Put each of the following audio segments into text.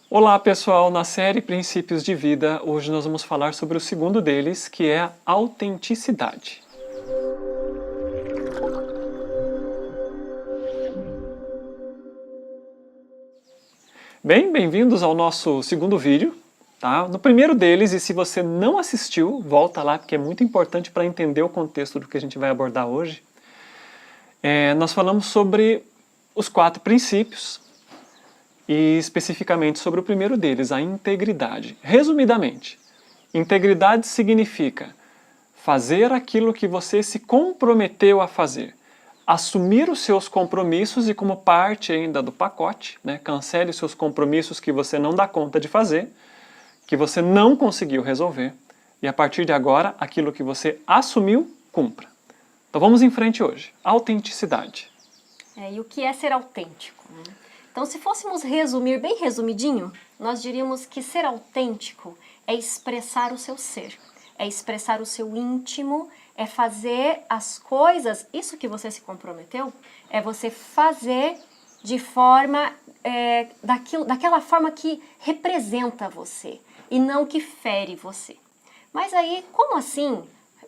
Olá pessoal, na série Princípios de Vida, hoje nós vamos falar sobre o segundo deles, que é a autenticidade. Bem-vindos ao nosso segundo vídeo. Tá? No primeiro deles, e se você não assistiu, volta lá, porque é muito importante para entender o contexto do que a gente vai abordar hoje. Nós falamos sobre os 4 princípios, e especificamente sobre o primeiro deles, a integridade. Resumidamente, integridade significa fazer aquilo que você se comprometeu a fazer, assumir os seus compromissos e, como parte ainda do pacote, cancele os seus compromissos que você não dá conta de fazer, que você não conseguiu resolver, e a partir de agora, aquilo que você assumiu, cumpra. Então vamos em frente hoje. Autenticidade. E o que é ser autêntico? Então, se fôssemos resumir bem resumidinho, nós diríamos que ser autêntico é expressar o seu ser, é expressar o seu íntimo, é fazer as coisas, isso que você se comprometeu, é você fazer de forma, daquela forma que representa você e não que fere você. Mas aí, como assim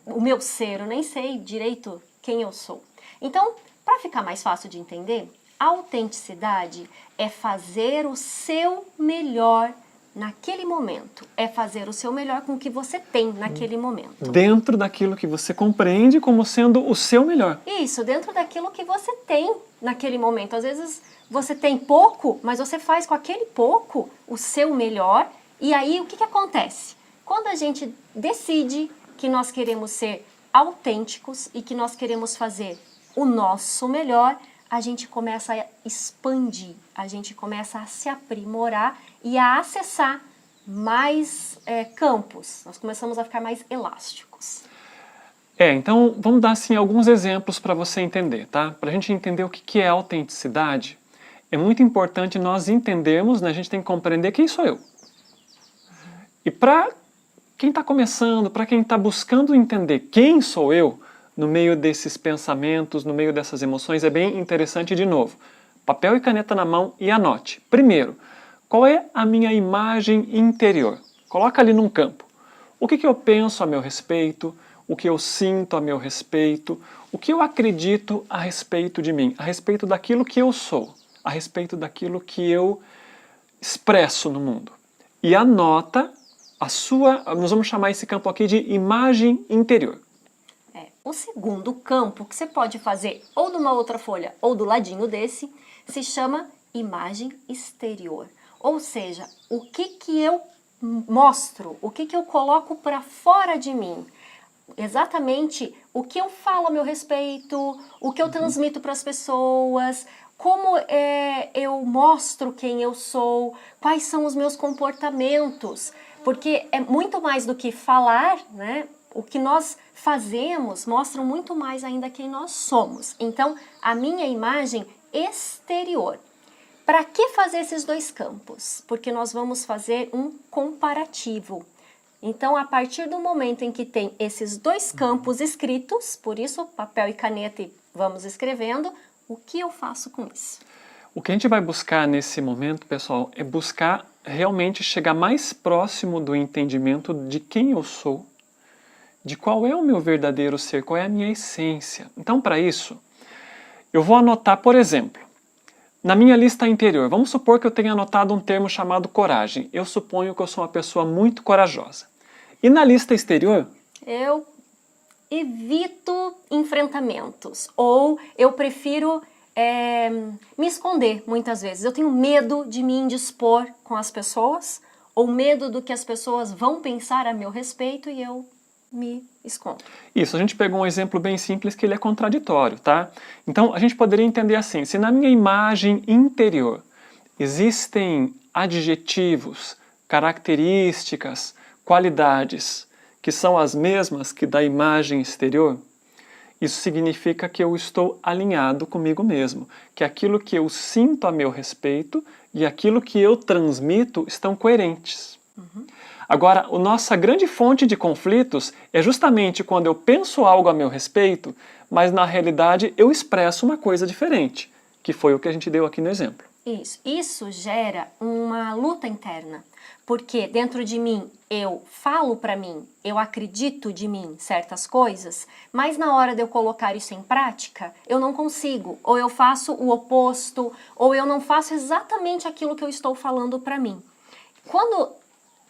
o meu ser? Eu nem sei direito quem eu sou. Então, para ficar mais fácil de entender, a autenticidade é fazer o seu melhor naquele momento. É fazer o seu melhor com o que você tem naquele momento. Dentro daquilo que você compreende como sendo o seu melhor. Isso, dentro daquilo que você tem naquele momento. Às vezes você tem pouco, mas você faz com aquele pouco o seu melhor. E aí o que acontece? Quando a gente decide que nós queremos ser autênticos e que nós queremos fazer o nosso melhor, a gente começa a expandir, a gente começa a se aprimorar e a acessar mais campos. Nós começamos a ficar mais elásticos. Então vamos dar assim alguns exemplos para você entender, tá? Para a gente entender o que é autenticidade, é muito importante nós entendermos, a gente tem que compreender quem sou eu. E para quem está começando, para quem está buscando entender quem sou eu, no meio desses pensamentos, no meio dessas emoções, é bem interessante de novo. Papel e caneta na mão e anote. Primeiro, qual é a minha imagem interior? Coloca ali num campo. O que eu penso a meu respeito? O que eu sinto a meu respeito? O que eu acredito a respeito de mim? A respeito daquilo que eu sou? A respeito daquilo que eu expresso no mundo? E anota nós vamos chamar esse campo aqui de imagem interior. O segundo campo, que você pode fazer ou numa outra folha ou do ladinho desse, se chama imagem exterior. Ou seja, o que eu mostro, o que eu coloco para fora de mim. Exatamente o que eu falo a meu respeito, o que eu transmito para as pessoas, como eu mostro quem eu sou, quais são os meus comportamentos. Porque é muito mais do que falar, O que nós fazemos mostra muito mais ainda quem nós somos. Então, a minha imagem exterior. Para que fazer esses dois campos? Porque nós vamos fazer um comparativo. Então, a partir do momento em que tem esses dois campos escritos, por isso papel e caneta e vamos escrevendo, o que eu faço com isso? O que a gente vai buscar nesse momento, pessoal, é buscar realmente chegar mais próximo do entendimento de quem eu sou, de qual é o meu verdadeiro ser, qual é a minha essência. Então, para isso, eu vou anotar, por exemplo, na minha lista interior, vamos supor que eu tenha anotado um termo chamado coragem. Eu suponho que eu sou uma pessoa muito corajosa. E na lista exterior? Eu evito enfrentamentos, ou eu prefiro me esconder muitas vezes. Eu tenho medo de me indispor com as pessoas, ou medo do que as pessoas vão pensar a meu respeito e eu me escondo. Isso, a gente pegou um exemplo bem simples que ele é contraditório, tá? Então a gente poderia entender assim, se na minha imagem interior existem adjetivos, características, qualidades que são as mesmas que da imagem exterior, isso significa que eu estou alinhado comigo mesmo, que aquilo que eu sinto a meu respeito e aquilo que eu transmito estão coerentes. Agora, a nossa grande fonte de conflitos é justamente quando eu penso algo a meu respeito, mas na realidade eu expresso uma coisa diferente, que foi o que a gente deu aqui no exemplo. Isso gera uma luta interna, porque dentro de mim eu falo para mim, eu acredito de mim certas coisas, mas na hora de eu colocar isso em prática, eu não consigo, ou eu faço o oposto, ou eu não faço exatamente aquilo que eu estou falando para mim. Quando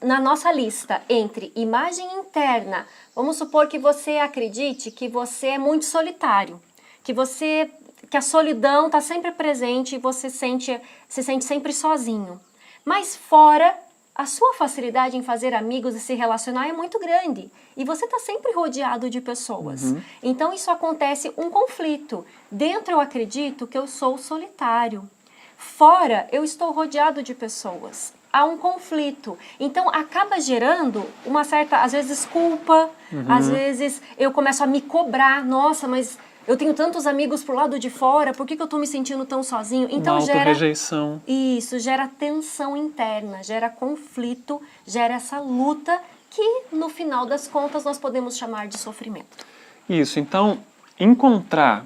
na nossa lista entre imagem interna, vamos supor que você acredite que você é muito solitário, que a solidão está sempre presente e você se sente sempre sozinho. Mas fora, a sua facilidade em fazer amigos e se relacionar é muito grande. E você está sempre rodeado de pessoas. Então isso acontece um conflito. Dentro eu acredito que eu sou solitário. Fora, eu estou rodeado de pessoas. Há um conflito. Então acaba gerando uma certa, às vezes, culpa. Às vezes eu começo a me cobrar. Nossa, mas eu tenho tantos amigos pro lado de fora, por que eu estou me sentindo tão sozinho? Então uma autorrejeição. Isso, gera tensão interna, gera conflito, gera essa luta que, no final das contas, nós podemos chamar de sofrimento. Isso, então, encontrar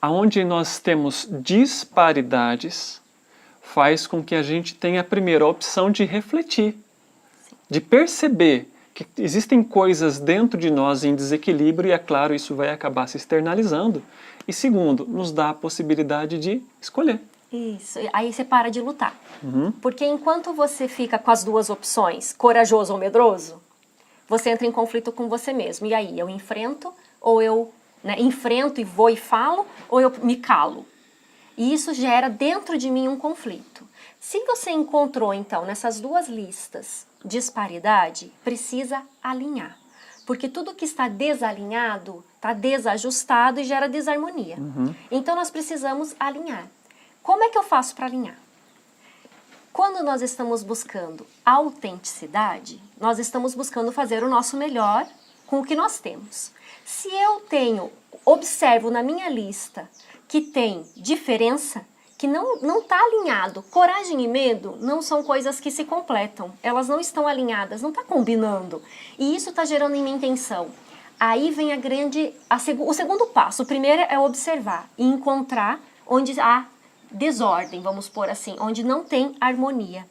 aonde nós temos disparidades faz com que a gente tenha, primeiro, a opção de refletir, de perceber que existem coisas dentro de nós em desequilíbrio e, é claro, isso vai acabar se externalizando. E segundo, nos dá a possibilidade de escolher. Isso, aí você para de lutar. Porque enquanto você fica com as duas opções, corajoso ou medroso, você entra em conflito com você mesmo. E aí, eu enfrento, ou eu enfrento e vou e falo, ou eu me calo. E isso gera dentro de mim um conflito. Se você encontrou, então, nessas duas listas, disparidade, precisa alinhar. Porque tudo que está desalinhado, está desajustado e gera desarmonia. Então, nós precisamos alinhar. Como é que eu faço para alinhar? Quando nós estamos buscando autenticidade, nós estamos buscando fazer o nosso melhor com o que nós temos. Se eu observo na minha lista que tem diferença, que não está alinhado. Coragem e medo não são coisas que se completam. Elas não estão alinhadas, não está combinando. E isso está gerando em mim tensão. Aí vem o segundo passo. O primeiro é observar e encontrar onde há desordem, vamos pôr assim, onde não tem harmonia.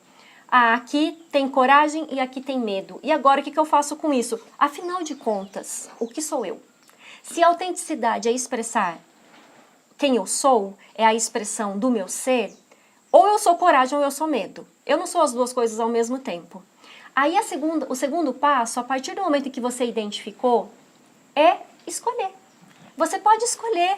Aqui tem coragem e aqui tem medo. E agora o que eu faço com isso? Afinal de contas, o que sou eu? Se a autenticidade é expressar quem eu sou, é a expressão do meu ser, ou eu sou coragem ou eu sou medo. Eu não sou as duas coisas ao mesmo tempo. Aí o segundo passo, a partir do momento em que você identificou, é escolher. Você pode escolher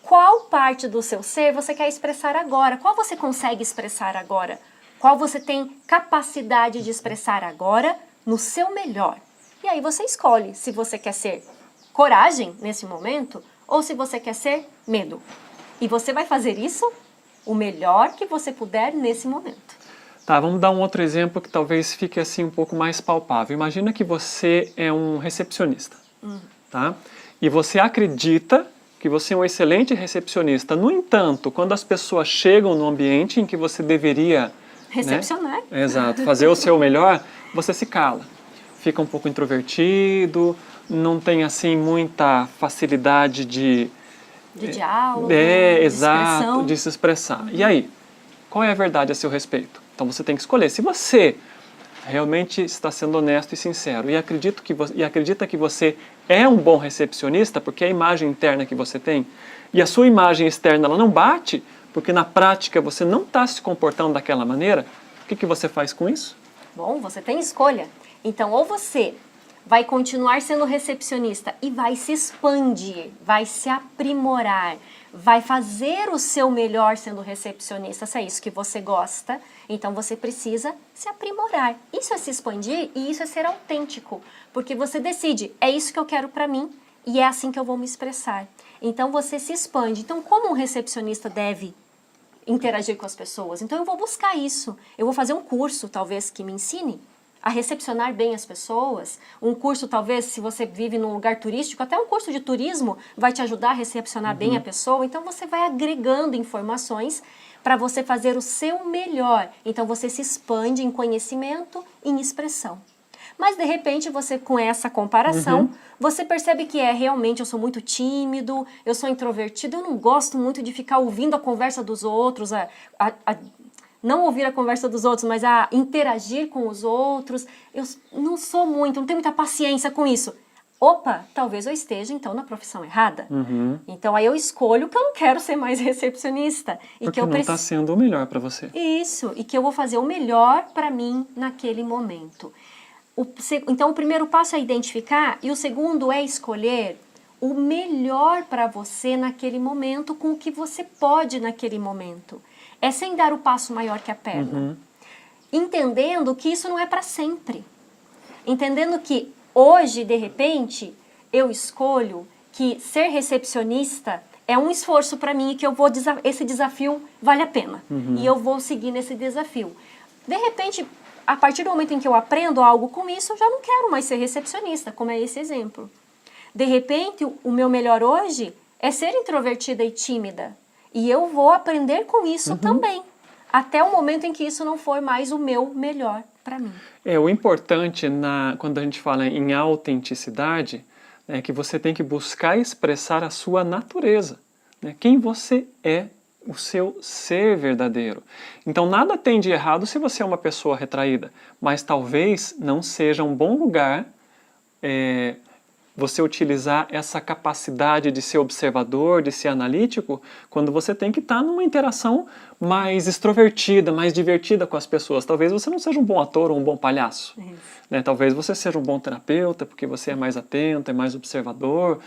qual parte do seu ser você quer expressar agora, qual você consegue expressar agora, qual você tem capacidade de expressar agora no seu melhor. E aí você escolhe se você quer ser coragem nesse momento, ou se você quer ser medo. E você vai fazer isso o melhor que você puder nesse momento. Tá, vamos dar um outro exemplo que talvez fique assim um pouco mais palpável. Imagina que você é um recepcionista, tá? E você acredita que você é um excelente recepcionista. No entanto, quando as pessoas chegam no ambiente em que você deveria recepcionar, exato, fazer o seu melhor, você se cala. Fica um pouco introvertido, não tem assim muita facilidade de diálogo, exato, de se expressar. E aí, qual é a verdade a seu respeito? Então você tem que escolher. Se você realmente está sendo honesto e sincero e acredita que você é um bom recepcionista, porque é a imagem interna que você tem, e a sua imagem externa ela não bate, porque na prática você não está se comportando daquela maneira, o que você faz com isso? Bom, você tem escolha. Então, ou você vai continuar sendo recepcionista e vai se expandir, vai se aprimorar, vai fazer o seu melhor sendo recepcionista, se é isso que você gosta, então você precisa se aprimorar. Isso é se expandir e isso é ser autêntico, porque você decide, é isso que eu quero para mim e é assim que eu vou me expressar. Então você se expande. Então, como um recepcionista deve interagir com as pessoas? Então eu vou buscar isso, eu vou fazer um curso talvez que me ensine a recepcionar bem as pessoas, um curso talvez, se você vive num lugar turístico, até um curso de turismo vai te ajudar a recepcionar bem a pessoa, então você vai agregando informações para você fazer o seu melhor, então você se expande em conhecimento e em expressão. Mas de repente você, com essa comparação, você percebe que realmente eu sou muito tímido, eu sou introvertido, eu não gosto muito de ficar ouvindo a conversa dos outros, não ouvir a conversa dos outros, mas a interagir com os outros. Eu não sou muito, não tenho muita paciência com isso. Opa, talvez eu esteja, então, na profissão errada. Então, aí eu escolho que eu não quero ser mais recepcionista. Porque não está sendo o melhor para você. Isso, e que eu vou fazer o melhor para mim naquele momento. Então, o primeiro passo é identificar e o segundo é escolher o melhor para você naquele momento, com o que você pode naquele momento. É sem dar o passo maior que a perna. Entendendo que isso não é para sempre. Entendendo que hoje, de repente, eu escolho que ser recepcionista é um esforço para mim e que eu vou esse desafio vale a pena. E eu vou seguir nesse desafio. De repente, a partir do momento em que eu aprendo algo com isso, eu já não quero mais ser recepcionista, como é esse exemplo. De repente, o meu melhor hoje é ser introvertida e tímida. E eu vou aprender com isso também. Até o momento em que isso não for mais o meu melhor para mim. O importante quando a gente fala em autenticidade é que você tem que buscar expressar a sua natureza, né? Quem você é, o seu ser verdadeiro. Então nada tem de errado se você é uma pessoa retraída, mas talvez não seja um bom lugar você utilizar essa capacidade de ser observador, de ser analítico, quando você tem que estar numa interação mais extrovertida, mais divertida com as pessoas. Talvez você não seja um bom ator ou um bom palhaço. Né? Talvez você seja um bom terapeuta, porque você é mais atento, é mais observador.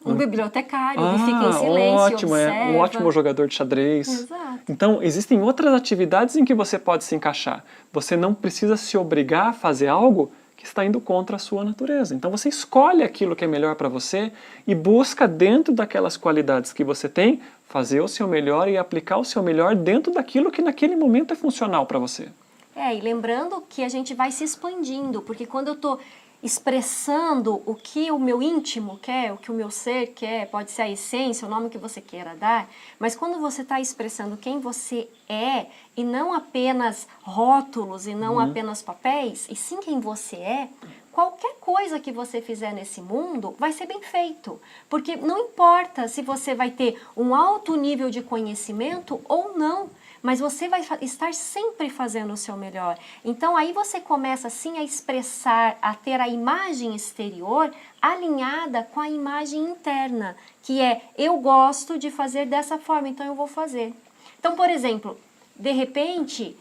Um bibliotecário que fica em silêncio, ótimo, observa. Um ótimo jogador de xadrez. Exato. Então, existem outras atividades em que você pode se encaixar. Você não precisa se obrigar a fazer algo que está indo contra a sua natureza. Então você escolhe aquilo que é melhor para você e busca, dentro daquelas qualidades que você tem, fazer o seu melhor e aplicar o seu melhor dentro daquilo que naquele momento é funcional para você. E lembrando que a gente vai se expandindo, porque quando eu estou expressando o que o meu íntimo quer, o que o meu ser quer, pode ser a essência, o nome que você queira dar, mas quando você está expressando quem você é, e não apenas rótulos, e não apenas papéis, e sim quem você é, qualquer coisa que você fizer nesse mundo vai ser bem feito, porque não importa se você vai ter um alto nível de conhecimento ou não, mas você vai estar sempre fazendo o seu melhor. Então aí você começa assim a expressar, a ter a imagem exterior alinhada com a imagem interna, que é eu gosto de fazer dessa forma, então eu vou fazer. Então, por exemplo, de repente,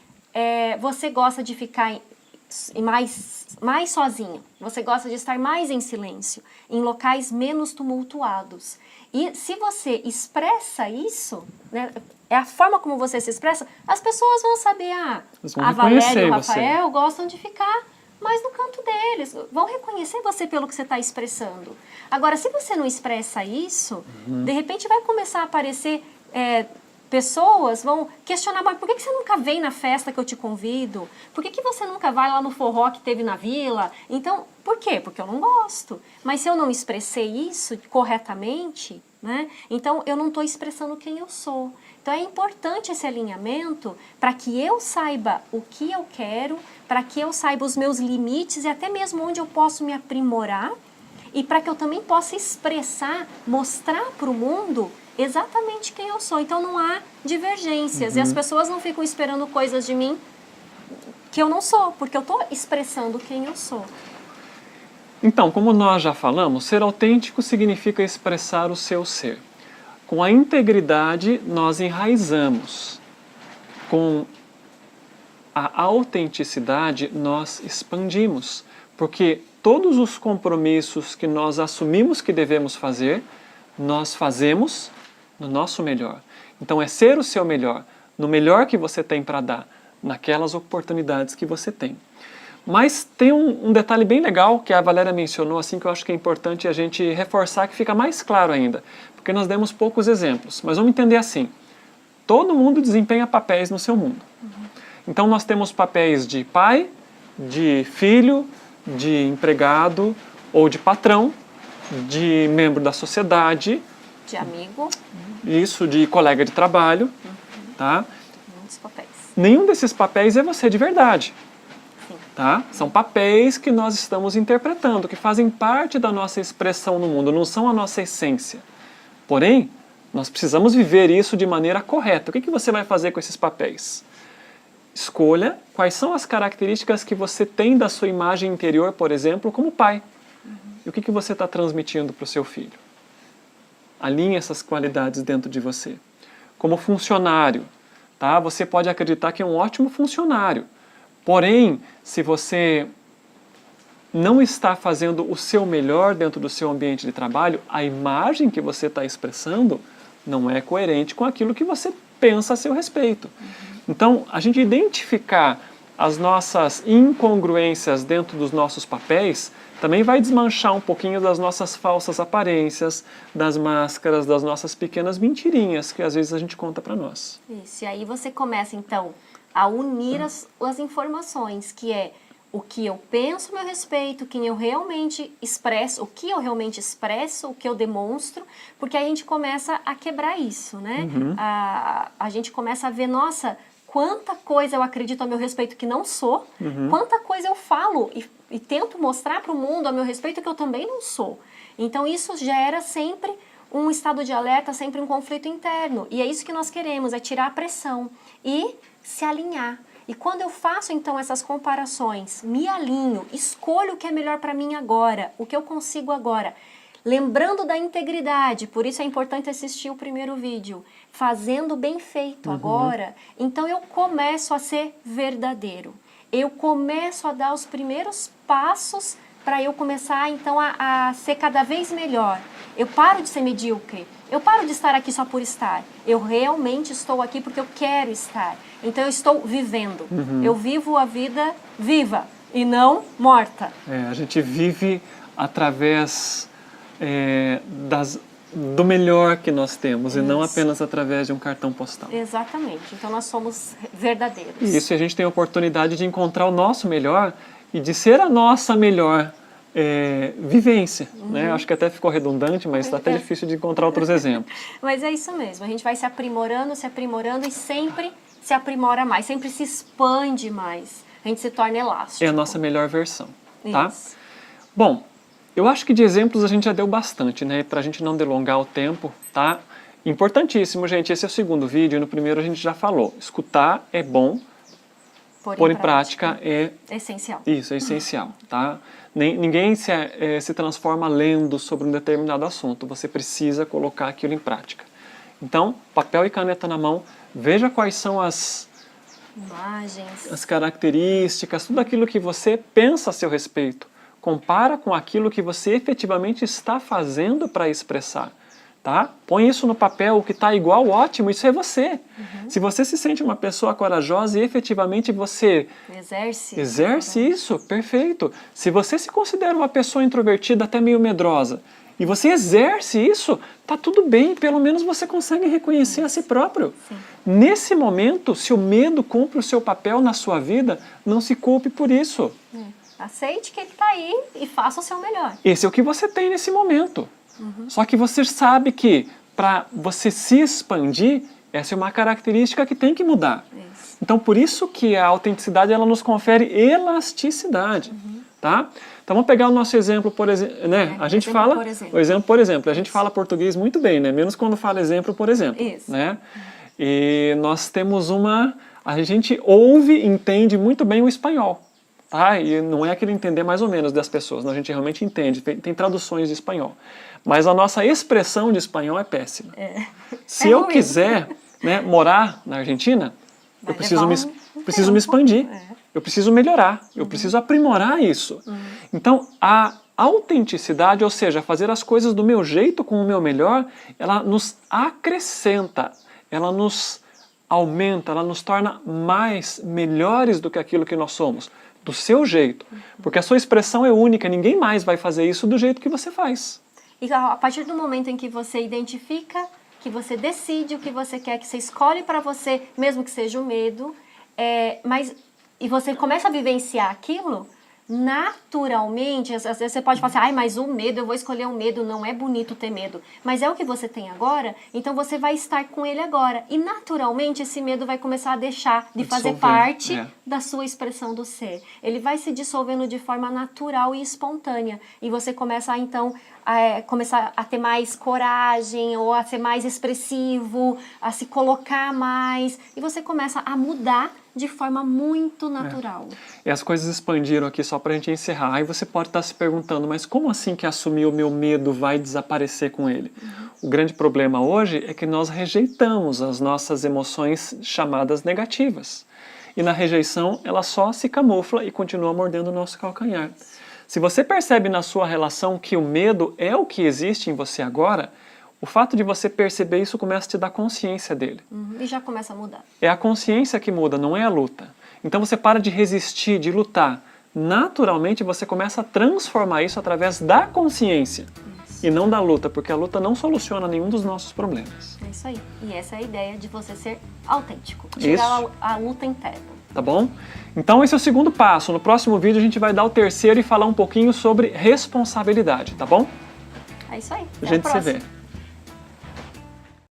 você gosta de ficar mais sozinho, você gosta de estar mais em silêncio, em locais menos tumultuados. E se você expressa isso, né, é a forma como você se expressa, as pessoas vão saber, a Valéria e o Rafael gostam de ficar mais no canto deles, vão reconhecer você pelo que você está expressando. Agora, se você não expressa isso, de repente vai começar a aparecer pessoas vão questionar, mas por que você nunca vem na festa que eu te convido? Por que você nunca vai lá no forró que teve na vila? Então, por quê? Porque eu não gosto. Mas se eu não expressei isso corretamente, né? Então eu não estou expressando quem eu sou. Então é importante esse alinhamento para que eu saiba o que eu quero, para que eu saiba os meus limites e até mesmo onde eu posso me aprimorar e para que eu também possa expressar, mostrar para o mundo exatamente quem eu sou. Então não há divergências e as pessoas não ficam esperando coisas de mim que eu não sou, porque eu estou expressando quem eu sou. Então, como nós já falamos, ser autêntico significa expressar o seu ser. Com a integridade, nós enraizamos. Com a autenticidade, nós expandimos. Porque todos os compromissos que nós assumimos que devemos fazer, nós fazemos no nosso melhor. Então é ser o seu melhor, no melhor que você tem para dar, naquelas oportunidades que você tem. Mas tem um detalhe bem legal que a Valéria mencionou, assim, que eu acho que é importante a gente reforçar, que fica mais claro ainda, porque nós demos poucos exemplos, mas vamos entender assim, todo mundo desempenha papéis no seu mundo. Então nós temos papéis de pai, de filho, de empregado ou de patrão, de membro da sociedade, de amigo, isso, de colega de trabalho, tá? Muitos papéis. Nenhum desses papéis é você de verdade. Sim. tá? São papéis que nós estamos interpretando, que fazem parte da nossa expressão no mundo, não são a nossa essência. Porém, nós precisamos viver isso de maneira correta. O que você vai fazer com esses papéis? Escolha quais são as características que você tem da sua imagem interior, por exemplo, como pai. E o que você está transmitindo para o seu filho? Alinhe essas qualidades dentro de você. Como funcionário, tá? Você pode acreditar que é um ótimo funcionário. Porém, se você não está fazendo o seu melhor dentro do seu ambiente de trabalho, a imagem que você está expressando não é coerente com aquilo que você pensa a seu respeito. Então, a gente identificar as nossas incongruências dentro dos nossos papéis também vai desmanchar um pouquinho das nossas falsas aparências, das máscaras, das nossas pequenas mentirinhas que às vezes a gente conta para nós. Isso, e aí você começa então a unir as informações, que é o que eu penso a meu respeito, quem eu realmente expresso, o que eu realmente expresso, o que eu demonstro, porque aí a gente começa a quebrar isso, né? A gente começa a ver, nossa, quanta coisa eu acredito a meu respeito que não sou, quanta coisa eu falo e tento mostrar para o mundo a meu respeito que eu também não sou. Então isso gera sempre um estado de alerta, sempre um conflito interno. E é isso que nós queremos, é tirar a pressão e se alinhar. E quando eu faço então essas comparações, me alinho, escolho o que é melhor para mim agora, o que eu consigo agora, lembrando da integridade, por isso é importante assistir o primeiro vídeo, fazendo bem feito agora, então eu começo a ser verdadeiro, eu começo a dar os primeiros passos para eu começar então a ser cada vez melhor. Eu paro de ser medíocre, eu paro de estar aqui só por estar. Eu realmente estou aqui porque eu quero estar. Então eu estou vivendo. Eu vivo a vida viva e não morta. A gente vive através do melhor que nós temos e não apenas através de um cartão postal. Exatamente. Então nós somos verdadeiros. Isso, e a gente tem a oportunidade de encontrar o nosso melhor e de ser a nossa melhor vivência. Né? Acho que até ficou redundante, mas está até difícil de encontrar outros exemplos. Mas é isso mesmo. A gente vai se aprimorando e sempre se aprimora mais, sempre se expande mais. A gente se torna elástico. É a nossa melhor versão. Tá? Isso. Bom, eu acho que de exemplos a gente já deu bastante, né? Para a gente não delongar o tempo, tá? Importantíssimo, gente. Esse é o segundo vídeo. No primeiro a gente já falou. Escutar é bom, pôr em prática é essencial. Isso, é essencial, tá? Ninguém se transforma lendo sobre um determinado assunto. Você precisa colocar aquilo em prática. Então, papel e caneta na mão, veja quais são as imagens, as características, tudo aquilo que você pensa a seu respeito. Compara com aquilo que você efetivamente está fazendo para expressar. Tá? Põe isso no papel, o que está igual, ótimo, isso é você. Se você se sente uma pessoa corajosa e efetivamente você exerce isso, perfeito. Se você se considera uma pessoa introvertida, até meio medrosa, e você exerce isso, tá tudo bem, pelo menos você consegue reconhecer a si próprio. Sim. Nesse momento, se o medo cumpre o seu papel na sua vida, não se culpe por isso. Aceite que ele está aí e faça o seu melhor. Esse é o que você tem nesse momento. Só que você sabe que para você se expandir, essa é uma característica que tem que mudar. Isso. Então, por isso que a autenticidade ela nos confere elasticidade. Tá? Então, vamos pegar o nosso exemplo, por exemplo. Né? A gente fala, o exemplo, por exemplo, a gente fala português muito bem, né? Menos quando fala exemplo, por exemplo. Isso. Né? E nós temos a gente ouve e entende muito bem o espanhol. Tá? E não é aquele entender mais ou menos das pessoas, não, a gente realmente entende, tem traduções de espanhol. Mas a nossa expressão de espanhol é péssima. Se eu quiser morar na Argentina, eu preciso me expandir, eu preciso melhorar, eu preciso aprimorar isso. Então, a autenticidade, ou seja, fazer as coisas do meu jeito, com o meu melhor, ela nos acrescenta, ela nos aumenta, ela nos torna melhores do que aquilo que nós somos. Do seu jeito, porque a sua expressão é única, ninguém mais vai fazer isso do jeito que você faz. E a partir do momento em que você identifica, que você decide o que você quer, que você escolhe para você, mesmo que seja o medo, e você começa a vivenciar aquilo, naturalmente, às vezes você pode falar assim, ai, mas o medo, eu vou escolher o medo, não é bonito ter medo. Mas é o que você tem agora, então você vai estar com ele agora. E naturalmente esse medo vai começar a deixar de fazer parte da sua expressão do ser. Ele vai se dissolvendo de forma natural e espontânea. E você começa então começar a ter mais coragem, ou a ser mais expressivo, a se colocar mais. E você começa a mudar de forma muito natural. E as coisas expandiram aqui só pra gente encerrar. Aí você pode estar se perguntando, mas como assim que assumir o meu medo vai desaparecer com ele? O grande problema hoje é que nós rejeitamos as nossas emoções chamadas negativas. E na rejeição, ela só se camufla e continua mordendo o nosso calcanhar. Se você percebe na sua relação que o medo é o que existe em você agora, o fato de você perceber isso começa a te dar consciência dele. E já começa a mudar. É a consciência que muda, não é a luta. Então você para de resistir, de lutar. Naturalmente você começa a transformar isso através da consciência. E não da luta, porque a luta não soluciona nenhum dos nossos problemas. É isso aí. E essa é a ideia de você ser autêntico. Chegar à luta interna. Tá bom? Então esse é o segundo passo. No próximo vídeo a gente vai dar o terceiro e falar um pouquinho sobre responsabilidade, tá bom? É isso aí. A gente se vê.